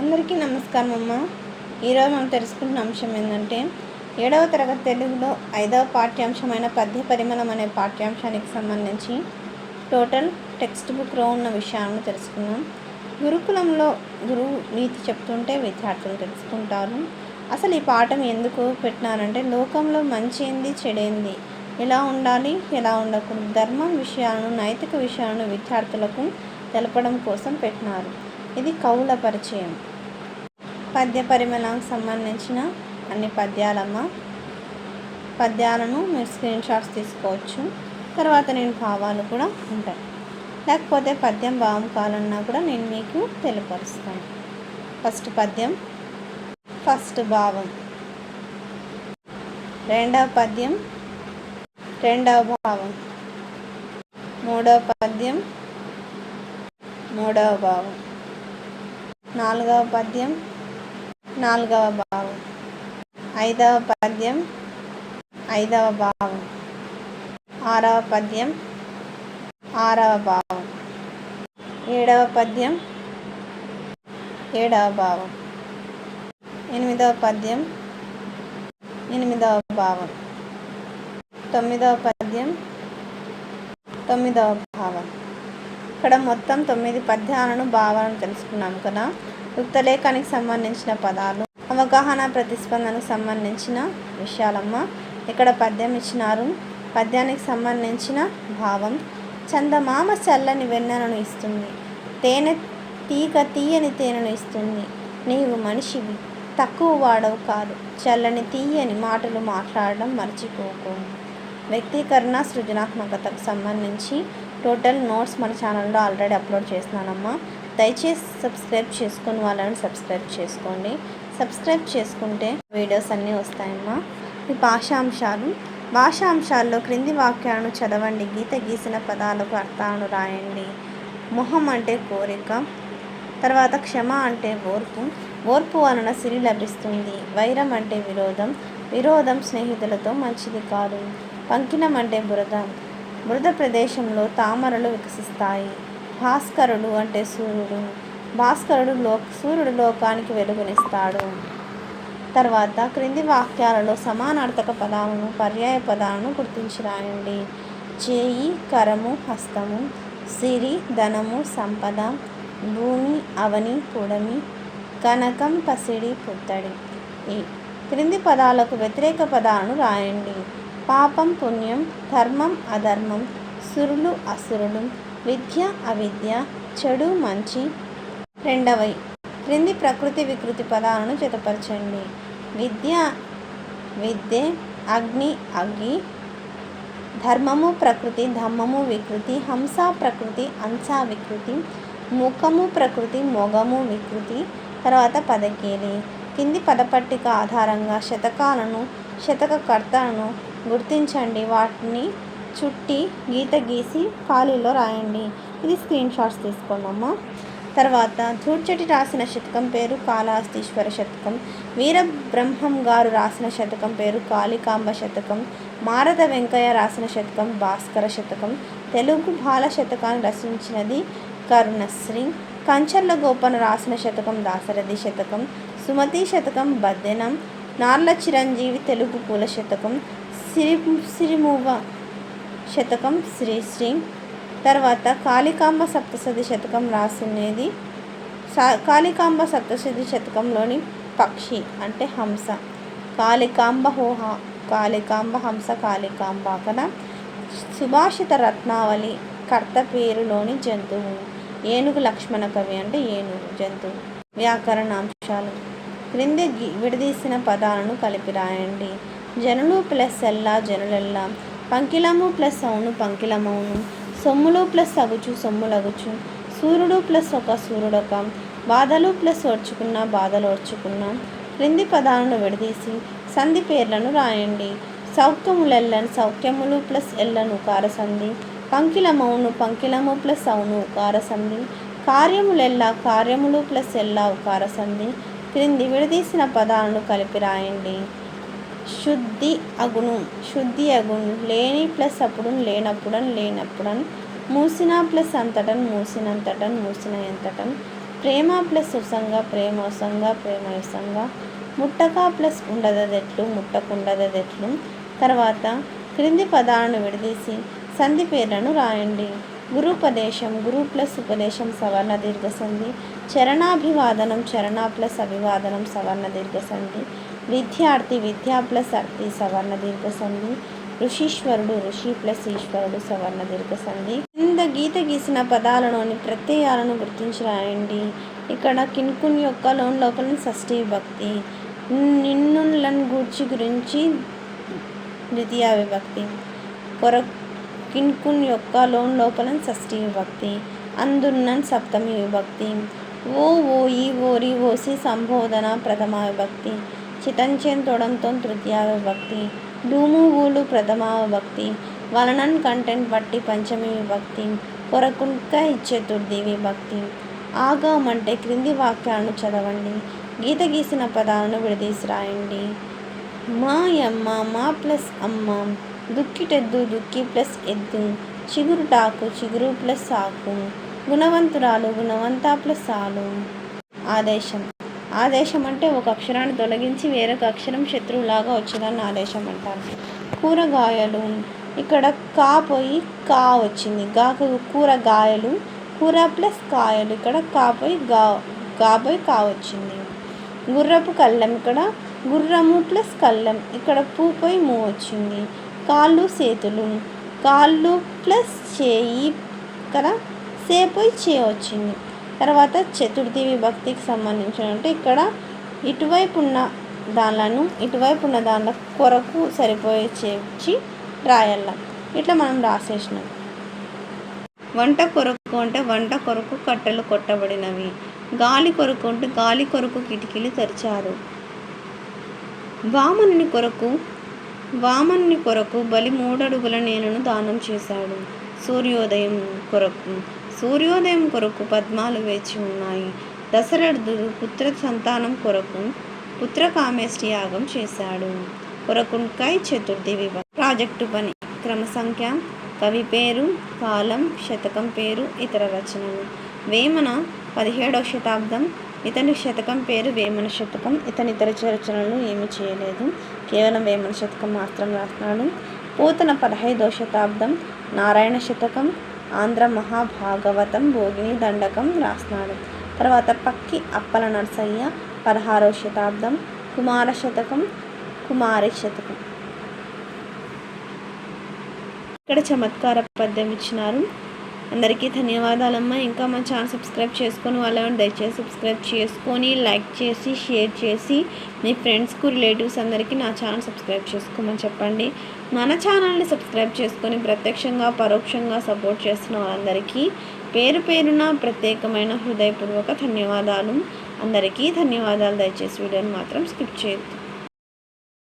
అందరికీ నమస్కారం అమ్మ. ఈరోజు మనం తెలుసుకుంటున్న అంశం ఏంటంటే 7వ తరగతి తెలుగులో 5వ పాఠ్యాంశమైన పద్య పరిమళం అనే పాఠ్యాంశానికి సంబంధించి టోటల్ టెక్స్ట్ బుక్లో ఉన్న విషయాలను తెలుసుకుందాం. గురుకులంలో గురువు నీతి చెప్తుంటే విద్యార్థులు తెలుసుకుంటారు. అసలు ఈ పాఠం ఎందుకు పెట్టినారంటే లోకంలో మంచి ఏంది చెడేంది, ఎలా ఉండాలి ఎలా ఉండకూడదు, ధర్మం విషయాలను నైతిక విషయాలను విద్యార్థులకు తెలపడం కోసం పెట్టినారు. ఇది కవుల పరిచయం. పద్య పరిమళానికి సంబంధించిన అన్ని పద్యాలను మీరు స్క్రీన్ షాట్స్ తీసుకోవచ్చు. తర్వాత నేను భావాలు కూడా ఉంటాయి, లేకపోతే పద్యం భావం కావాలన్నా కూడా నేను మీకు తెలియపరుస్తాను. ఫస్ట్ పద్యం, ఫస్ట్ భావం. రెండవ పద్యం, రెండవ భావం. మూడవ పద్యం, మూడవ భావం. నాలుగవ పద్యం, నాలుగవ భావం. ఐదవ పద్యం, ఐదవ భావం. ఆరవ పద్యం, ఆరవ భావం. ఏడవ పద్యం, ఏడవ భావం. ఎనిమిదవ పద్యం, ఎనిమిదవ భావం. తొమ్మిదవ పద్యం, తొమ్మిదవ భావం. ఇక్కడ మొత్తం 9 పద్యాలను భావాలను తెలుసుకున్నాం కదా. యుక్తలేఖానికి సంబంధించిన పదాలు, అవగాహన ప్రతిస్పందనకు సంబంధించిన విషయాలమ్మ. ఇక్కడ పద్యం ఇచ్చినారు. పద్యానికి సంబంధించిన భావం. చందమామ చల్లని వెన్నెలను ఇస్తుంది, తేనె తీగ తీయని తేనెను ఇస్తుంది. నీవు మనిషివి, తక్కువ వాడవు కాదు, చల్లని తీయని మాటలు మాట్లాడడం మర్చిపోకు. వ్యక్తీకరణ సృజనాత్మకతకు సంబంధించి టోటల్ నోట్స్ మన ఛానల్లో ఆల్రెడీ అప్లోడ్ చేస్తున్నానమ్మా. దయచేసి సబ్స్క్రైబ్ చేసుకుని వాళ్ళని సబ్స్క్రైబ్ చేసుకోండి. సబ్స్క్రైబ్ చేసుకుంటే వీడియోస్ అన్నీ వస్తాయమ్మా. ఈ భాషాంశాలు. భాషాంశాల్లో క్రింది వాక్యాలను చదవండి. గీత గీసిన పదాలకు అర్థాలను రాయండి. మొహం అంటే కోరిక. తర్వాత క్షమ అంటే ఓర్పు. ఓర్పు వలన సిరి లభిస్తుంది. వైరం అంటే విరోధం. విరోధం స్నేహితులతో మంచిది కాదు. పంకినం అంటే బురద. బురద ప్రదేశంలో తామరలు వికసిస్తాయి. భాస్కరుడు అంటే సూర్యుడు. సూర్యుడు లోకానికి వెలుగునిస్తాడు. తర్వాత క్రింది వాక్యాలలో సమానార్థక పదాలను పర్యాయ పదాలను గుర్తించి రాయండి. చేయి, కరము, హస్తము. సిరి, ధనము, సంపద. భూమి, అవని, పుడమి. కనకం, పసిడి, పుత్తడి. ఈ క్రింది పదాలకు వ్యతిరేక పదాలను రాయండి. పాపం, పుణ్యం. ధర్మం, అధర్మం. సురులు, అసురులు. విద్య, అవిద్య. చెడు, మంచి. రెండవది, క్రింది ప్రకృతి వికృతి పదాలను జతపరచండి. విద్య, విద్యే. అగ్ని, అగ్గి. ధర్మము ప్రకృతి, ధమ్మము వికృతి. హంస ప్రకృతి, అంశ వికృతి. ముఖము ప్రకృతి, మొగము వికృతి. తర్వాత పదకేలి. కింది పదపట్టిక ఆధారంగా శతకాలను, శతకకర్తలను గుర్తించండి. వాటిని చుట్టి గీత గీసి ఖాళీలో రాయండి. ఇది స్క్రీన్ షాట్స్ తీసుకోండమ్మా. తర్వాత ధూర్జటి రాసిన శతకం పేరు కాళహస్తీశ్వర శతకం. వీరబ్రహ్మం గారు రాసిన శతకం పేరు కాళికాంబ శతకం. మారద వెంకయ్య రాసిన శతకం భాస్కర శతకం. తెలుగు బాల శతకాన్ని రచించినది కరుణశ్రీ. కంచర్ల గోపన రాసిన శతకం దాశరథి శతకం. సుమతి శతకం బద్దెనం. నార్ల చిరంజీవి తెలుగు పూల శతకం. సిరిమూవ శతకం శ్రీశ్రీ. తర్వాత కాళికాంబ సప్తశతి శతకం రాసినది. కాళికాంబ సప్తశతి శతకంలోని పక్షి అంటే హంస. కాళికాంబ హోహ, కాళికాంబ హంస, కాళికాంబ కదా. సుభాషిత రత్నావళి కర్త పేరులోని జంతువు. ఏనుగు లక్ష్మణ కవి అంటే ఏనుగు జంతువు. వ్యాకరణాంశాలు. క్రింది విడదీసిన పదాలను కలిపి రాయండి. జనులు ప్లస్ ఎల్లా, జనులెల్లా. పంకిలము ప్లస్ అవును, పంకిలమౌను. సొమ్ములు ప్లస్ అగుచు, సొమ్ములగుచు. సూర్యుడు ప్లస్ ఒక, సూర్యుడొక. బాధలు ప్లస్ ఓర్చుకున్న, బాధలు ఓర్చుకున్న. క్రింది పదాలను విడదీసి సంధి పేర్లను రాయండి. సౌఖ్యములెల్లను, సౌఖ్యములు ప్లస్ ఎల్లను కారసంధి. పంకిలమౌను, పంకిలము ప్లస్ అవును కారసంధి. కార్యములెల్లా, కార్యములు ప్లస్ ఎల్లా కారసంధి. క్రింది విడదీసిన పదాలను కలిపి రాయండి. శుద్ధి అగును, శుద్ధి అగును. లేని ప్లస్ అప్పుడు, లేనప్పుడన్, లేనప్పుడన్. మూసిన ప్లస్ అంతటన్, మూసినంతటన్, మూసిన ఎంతటన్. ప్రేమ ప్లస్ ఉసంగ ప్రేమోసంగ ప్రేమయుసంగ, ముట్టక ప్లస్ ఉండదదెట్లు ముట్టకుండదదెట్లు. తర్వాత క్రింది పదాలను విడదీసి సంధి పేర్లను రాయండి. గురుపదేశం గురు ప్లస్ ఉపదేశం సవర్ణ దీర్ఘ సంధి. చరణాభివాదనం చరణ ప్లస్ అభివాదనం సవర్ణ దీర్ఘ సంధి. విద్యార్థి విద్యా ప్లస్ అర్థి సవర్ణ దీర్ఘ సంధి. ఋషీశ్వరుడు ఋషి ప్లస్ ఈశ్వరుడు సవర్ణ దీర్ఘ సంధి. కింద గీత గీసిన పదాలలోని ప్రత్యయాలను గుర్తించి రాయండి. ఇక్కడ కిన్కున్ యొక్క లోన్ లోపల షష్ఠీ విభక్తి, నిన్నులను గూర్చి గురించి ద్వితీయ విభక్తి, కిన్కున్ యొక్క లోన్ లోపల షష్ఠీ విభక్తి, అందున్నన్ సప్తమి విభక్తి, ఓ ఓయి ఓరి ఓసి సంబోధన ప్రథమ విభక్తి, చితంచెన్ తొడంతో తృతీయ విభక్తి, డూము ఊలు ప్రథమ విభక్తి, వలనన్ కంటెంట్ బట్టి పంచమి విభక్తి, కొరకుంక చతుర్థి విభక్తి. ఆగం అంటే క్రింది వాక్యాలను చదవండి. గీత గీసిన పదాలను విడదీసి రాయండి. మా యమ్మ మా ప్లస్ అమ్మ, దుక్కిటెద్దు దుక్కి ప్లస్ ఎద్దు, చిగురుటాకు చిగురు ప్లస్ ఆకు, గుణవంతురాలు గుణవంత ప్లస్ ఆలు. ఆదేశం ఆదేశం అంటే ఒక అక్షరాన్ని తొలగించి వేరొక అక్షరం శత్రువులాగా వచ్చేదాన్ని ఆదేశం అంటారు. కూరగాయలు ఇక్కడ కా పోయి కా వచ్చింది, గాకు కూరగాయలు, కూర ప్లస్ కాయలు, ఇక్కడ కా పోయి గా పోయి కా వచ్చింది. గుర్రపు కళ్ళెం ఇక్కడ గుర్రము ప్లస్ కళ్ళెం, ఇక్కడ పూ పోయి మూ వచ్చింది. కాళ్ళు చేతులు, కాళ్ళు ప్లస్ చేయి, ఇక్కడ సే పోయి చే వచ్చింది. తర్వాత చతుర్థి విభక్తికి సంబంధించినట్టు ఇక్కడ ఇటువైపు ఉన్న దానిల కొరకు సరిపోయే చేర్చి రాయాల. ఇట్లా మనం రాసేసినాం. వంట కొరకు అంటే వంట కొరకు కట్టెలు కొట్టబడినవి. గాలి కొరకు అంటే గాలి కొరకు కిటికీలు తెరిచారు. వామనుని కొరకు బలి 3 అడుగుల నేలను దానం చేశాడు. సూర్యోదయం కొరకు పద్మాలు వేచి ఉన్నాయి. దశరథుడు పుత్ర సంతానం కొరకు పుత్రకామేష్టి యాగం చేశాడు. కొరకుంకై చతుర్థి విభక్తి. ప్రాజెక్టు పని, క్రమ సంఖ్య, కవి పేరు, కాలం, శతకం పేరు, ఇతర రచనలు. వేమన 17వ శతాబ్దం. ఇతని శతకం పేరు వేమన శతకం. ఇతని ఇతర రచనలు ఏమీ చేయలేదు, కేవలం వేమన శతకం మాత్రం రాస్తున్నాడు. పోతన 15వ శతాబ్దం. నారాయణ శతకం, ఆంధ్ర మహాభాగవతం, భోగిని దండకం రాస్తున్నాడు. తర్వాత పక్కి అప్పల నరసయ్య 16వ శతాబ్దం. కుమార శతకం, కుమారి శతకం. ఇక్కడ చమత్కార పద్యం ఇచ్చినారు. అందరికీ ధన్యవాదాలమ్మా. ఇంకా మా ఛానల్ సబ్స్క్రైబ్ చేసుకొని వాళ్ళని దయచేసి సబ్స్క్రైబ్ చేసుకొని లైక్ చేసి షేర్ చేసి మీ ఫ్రెండ్స్కు రిలేటివ్స్ అందరికీ నా ఛానల్ సబ్స్క్రైబ్ చేసుకోమని చెప్పండి. మన ఛానల్ని సబ్స్క్రైబ్ చేసుకొని ప్రత్యక్షంగా పరోక్షంగా సపోర్ట్ చేస్తున్న వాళ్ళందరికీ పేరు పేరున ప్రత్యేకమైన హృదయపూర్వక ధన్యవాదాలు. అందరికీ ధన్యవాదాలు. దయచేసి వీడియోని మాత్రం స్కిప్ చేయొద్దు.